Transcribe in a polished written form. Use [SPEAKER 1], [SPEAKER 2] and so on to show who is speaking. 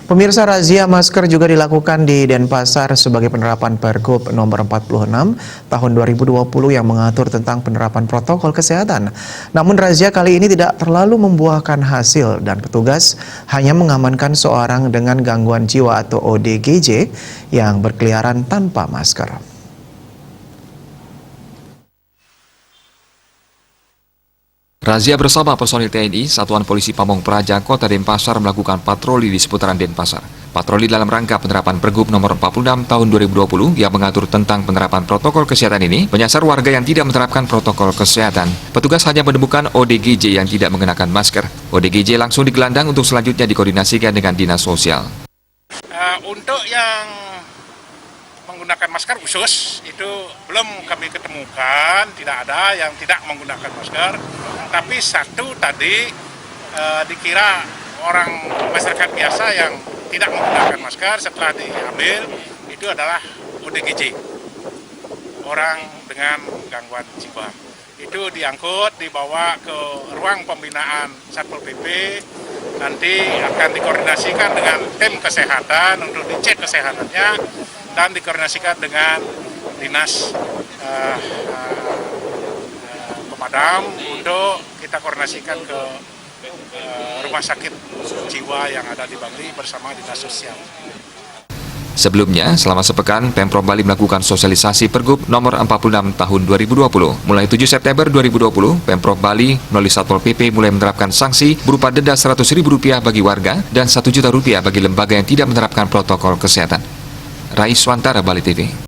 [SPEAKER 1] Pemirsa, razia masker juga dilakukan di Denpasar sebagai penerapan Pergub nomor 46 tahun 2020 yang mengatur tentang penerapan protokol kesehatan. Namun razia kali ini tidak terlalu membuahkan hasil dan petugas hanya mengamankan seorang dengan gangguan jiwa atau ODGJ yang berkeliaran tanpa masker.
[SPEAKER 2] Razia bersama personil TNI, Satuan Polisi Pamong Praja, Kota Denpasar melakukan patroli di seputaran Denpasar. Patroli dalam rangka penerapan Pergub nomor 46 tahun 2020 yang mengatur tentang penerapan protokol kesehatan ini menyasar warga yang tidak menerapkan protokol kesehatan. Petugas hanya menemukan ODGJ yang tidak mengenakan masker. ODGJ langsung digelandang untuk selanjutnya dikoordinasikan dengan Dinas Sosial.
[SPEAKER 3] Untuk yang menggunakan masker khusus itu belum kami ketemukan, tidak ada yang tidak menggunakan masker. Tapi satu tadi dikira orang masyarakat biasa yang tidak menggunakan masker, setelah diambil itu adalah ODGJ, orang dengan gangguan jiwa. Itu diangkut, dibawa ke ruang pembinaan Satpol PP, nanti akan dikoordinasikan dengan tim kesehatan untuk dicek kesehatannya dan dikoordinasikan dengan dinas pemadam untuk kita koordinasikan ke rumah sakit jiwa yang ada di Bali bersama dinas sosial.
[SPEAKER 2] Sebelumnya, selama sepekan, Pemprov Bali melakukan sosialisasi Pergub nomor 46 tahun 2020. Mulai 7 September 2020, Pemprov Bali melalui Satpol PP mulai menerapkan sanksi berupa denda Rp100.000 bagi warga dan Rp1 juta bagi lembaga yang tidak menerapkan protokol kesehatan. Rais Wantara, Bali TV.